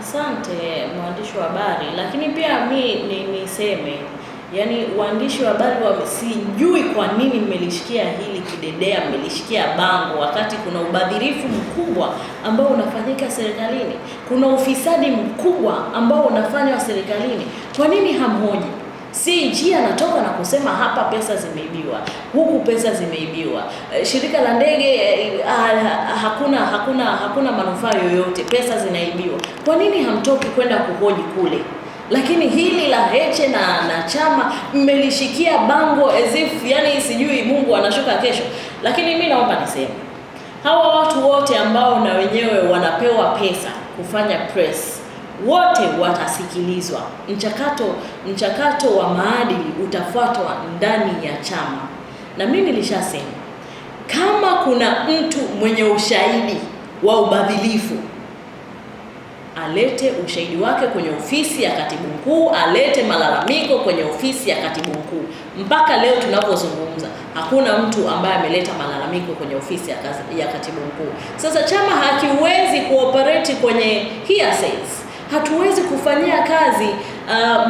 Asante mwandishi wa habari, lakini pia niseme, yani waandishi wa habari sijui kwa nini mmelishikia hili kidedea, mmelishikia bango wakati kuna ubadhirifu mkubwa ambao unafanyika serikalini. Kuna ufisadi mkubwa ambao unafanywa serikalini. Kwa nini hamhoji? CAG anatoka na kusema hapa pesa zimeibiwa, huku pesa zimeibiwa. Shirika la ndege hakuna manufaa yoyote, pesa zinaibiwa. Kwa nini hamtoki kwenda kuhoji kule? Lakini hili la Heche na chama mmelishikia bango as if yani sijui Mungu anashuka kesho. Lakini mimi naomba niseme, hawa watu wote ambao na wenyewe wanapewa pesa kufanya press, wote watasikilizwa. Mchakato wa maadili utafuatwa ndani ya chama. Na mimi nilishasema, kama kuna mtu mwenye ushahidi wa ubadhilifu, alete ushahidi wake kwenye ofisi ya katibu mkuu, alete malalamiko kwenye ofisi ya katibu mkuu. Mpaka leo tunapozungumza, hakuna mtu ambaye ameleta malalamiko kwenye ofisi ya katibu mkuu. Sasa chama hakiwezi cooperate kwenye hearsays. Hatuwezi kufanyia kazi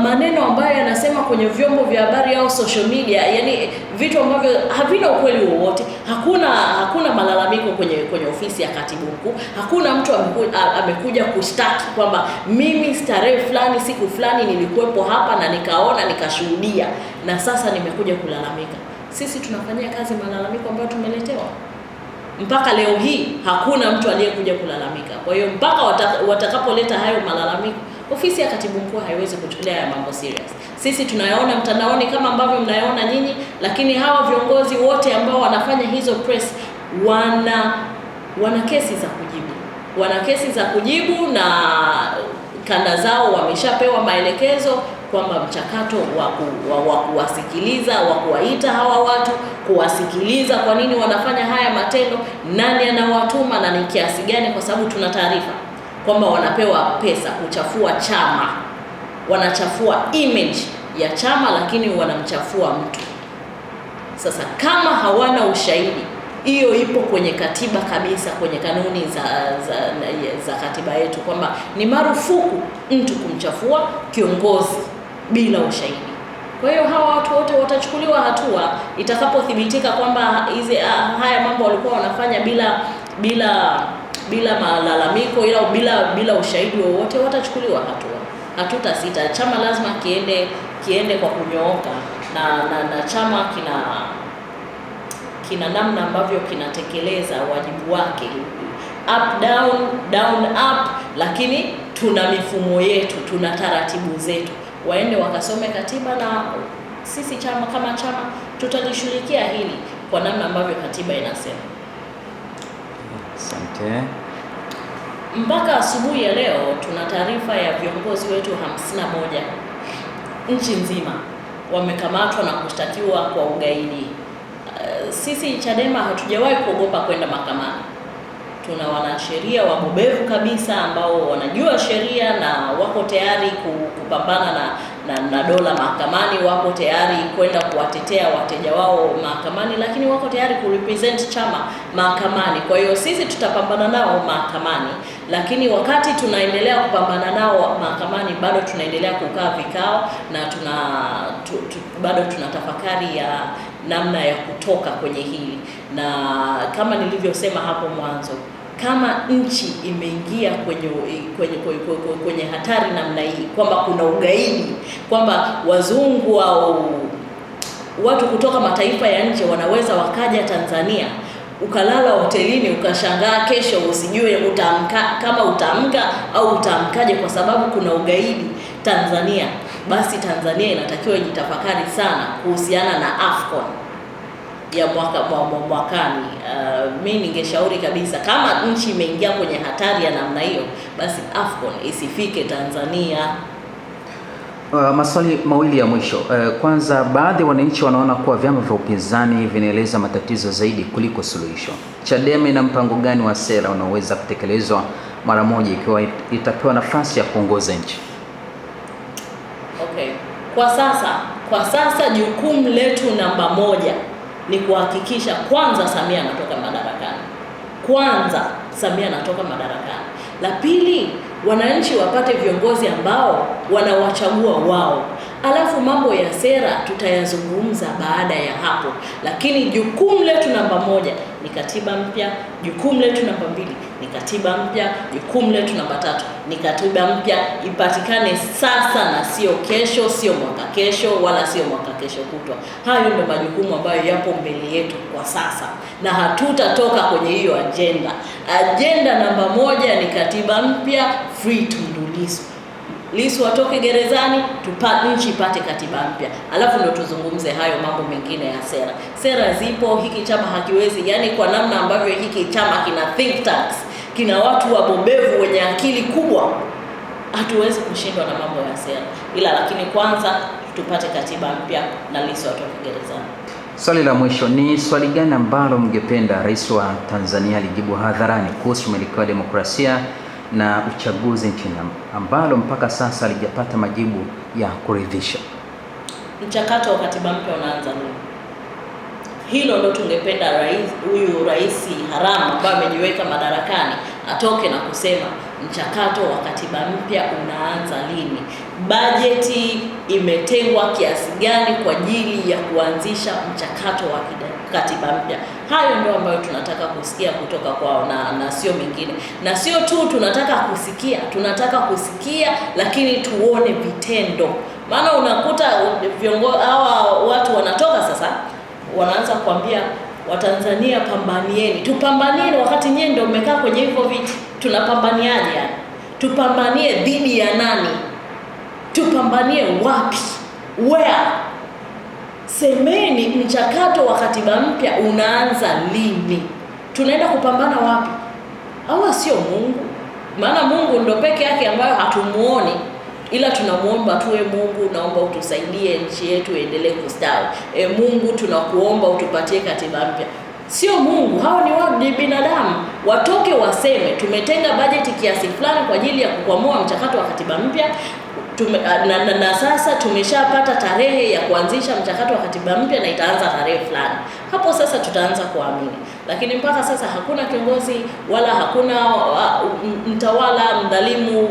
maneno ambayo yanasema kwenye vyombo vya habari au social media, yani vitu ambavyo havina ukweli wowote. Hakuna malalamiko kwenye ofisi ya katibu mkuu. Hakuna mtu amekuja kushtaki kwamba mimi starehe fulani siku fulani nilikuwepo hapa na nikaona nikashuhudia na sasa nimekuja kulalamika. Sisi tunafanyia kazi malalamiko ambayo tumeletewa. Mpaka leo hii hakuna mtu aliyekuja kulalamika. Kwa hiyo mpaka watakapoleta hayo malalamiko, ofisi ya katibu mkuu haiwezi kuchukulia haya mambo serious. Sisi tunayaona mtandaoni kama ambavyo mnayaona nyinyi, lakini hawa viongozi wote ambao wanafanya hizo press wana kesi za kujibu. Wana kesi za kujibu na kanda zao wameshapewa maelekezo kwamba mchakato wa kuwasikiliza, wa kuwaita hawa watu, kuwasikiliza kwa nini wanafanya haya matendo, nani anawatuma na ni kiasi gani, kwa sababu tuna taarifa kwamba wanapewa pesa kuchafua chama. Wanachafua image ya chama, lakini wanamchafua mtu. Sasa kama hawana ushahidi, hiyo ipo kwenye katiba kabisa, kwenye kanuni za katiba yetu kwamba ni marufuku mtu kumchafua kiongozi bila ushahidi. Kwa hiyo hawa watu wote watachukuliwa hatua itakapothibitika kwamba haya mambo walikuwa wanafanya bila malalamiko ila bila ushahidi wowote, watachukuliwa hatua. Hatutasita. Chama lazima kiende kwa kunyooka na chama kina namna ambavyo kinatekeleza wajibu wake, up down, down up, lakini tuna mifumo yetu, tuna taratibu zetu. Waende wakasome katiba na sisi kama chama tutalishughulikia hili kwa namna ambavyo katiba inasema. Asante. Mpaka asubuhi ya leo tuna taarifa ya viongozi wetu 51 nchi nzima wamekamatwa na kushtakiwa kwa ugaidi. Sisi Chadema hatujawahi kuogopa kwenda mahakamani. Tuna wanasheria wabobevu kabisa ambao wanajua sheria na wako tayari kupambana na dola mahakamani, wako tayari kwenda kuwatetea wateja wao mahakamani, lakini wako tayari kurepresent chama mahakamani. Kwa hiyo sisi tutapambana nao mahakamani, lakini wakati tunaendelea kupambana nao mahakamani bado tunaendelea kukaa vikao na bado tunatafakari ya namna ya kutoka kwenye hili. Na kama nilivyosema hapo mwanzo, kama nchi imeingia kwenye hatari namna hii, kwamba kuna ugaidi, kwamba wazungu au watu kutoka mataifa ya nje wanaweza wakaja Tanzania, ukalala hotelini ukashangaa kesho usijue kama utaamka au utaamkaje kwa sababu kuna ugaidi Tanzania, basi Tanzania inatakiwa ijitafakari sana kuhusiana na AFCON ya mwakani. Mimi ningeshauri kabisa, kama nchi imeingia kwenye hatari ya namna hiyo, basi AFCON isifike Tanzania. Maswali mawili ya mwisho. Kwanza, baadhi ya wananchi wanaona kuwa vyama vya upinzani vinaeleza matatizo zaidi kuliko suluhisho. Chadema ina mpango gani wa sera unaoweza kutekelezwa mara moja ikiwa itapewa nafasi ya kuongoza nchi? Okay. Kwa sasa jukumu letu namba 1 ni kuhakikisha kwanza Samia anatoka madarakani. La pili, wananchi wapate viongozi ambao wanawachagua wao. Alafu mambo ya sera tutayazungumza baada ya hapo, lakini jukumu letu namba moja ni katiba mpya, jukumu letu namba mbili ni katiba mpya, jukumu letu namba tatu ni katiba mpya ipatikane sasa na sio kesho, sio mwaka kesho, wala sio mwaka kesho kutwa. Hayo ndio majukumu ambayo yapo mbele yetu kwa sasa, na hatutatoka kwenye hiyo agenda. Agenda namba moja ni katiba mpya, free Tundu Lissu. Lissu atoke gerezani, nchi ipate katiba mpya. Alafu ndo tuzungumze hayo mambo mengine ya sera. Sera zipo, hiki chama hakiwezi, yani kwa namna ambavyo hiki chama kina think tanks, kina watu wabobevu wenye akili kubwa, hatuwezi kushindwa na mambo ya sera. Ila lakini kwanza tupate katiba mpya na Lissu atoke gerezani. Swali la mwisho, ni swali gani ambalo mngependa Rais wa Tanzania alijibu hadharani kuhusu mwelekeo wa demokrasia na uchaguzi nchini ambalo mpaka sasa halijapata majibu ya kuridhisha? Mchakato wa katiba mpya unaanza lini? Hilo ndo tungependa huyu rais haramu ambaye amejiweka madarakani atoke na kusema mchakato wa katiba mpya unaanza lini. Bajeti imetengwa kiasi gani kwa ajili ya kuanzisha mchakato wa katiba mpya? Hayo ndio ambayo tunataka kusikia kutoka kwao na sio mengine. Na sio tu tunataka kusikia lakini tuone vitendo. Maana unakuta viongozi hawa watu wanatoka sasa wanaanza kuambia Watanzania pambanieni. Tupambanieni wakati nyinyi ndio mmekaa kwenye hivyo viti. Tunapambaniaje yani? Tupambanie dhidi ya nani? Tupambanie wapi? Where? Semeni mchakato wa katiba mpya unaanza lini? Tunaenda kupambana wapi? Hawa sio Mungu. Maana Mungu ndo peke yake ambayo hatumuoni, ila tunamuomba tuwe Mungu, naomba utusaidie nchi yetu iendelee kustawi. Mungu tunakuomba utupatie katiba mpya. Sio Mungu, hao ni binadamu. Watoke waseme tumetenga bajeti kiasi fulani kwa ajili ya kukwamua mchakato wa katiba mpya. Na sasa tumeshapata tarehe ya kuanzisha mchakato wa katiba mpya na itaanza tarehe fulani. Hapo sasa tutaanza kuamini. Lakini mpaka sasa hakuna kiongozi wala hakuna mtawala mdhalimu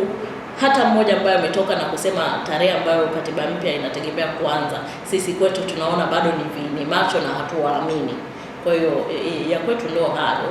hata mmoja ambaye ametoka na kusema tarehe ambayo katiba mpya inategemea kuanza. Sisi kwetu tunaona bado ni macho na hatuwaamini. Kwa hiyo ya kwetu ndio hayo.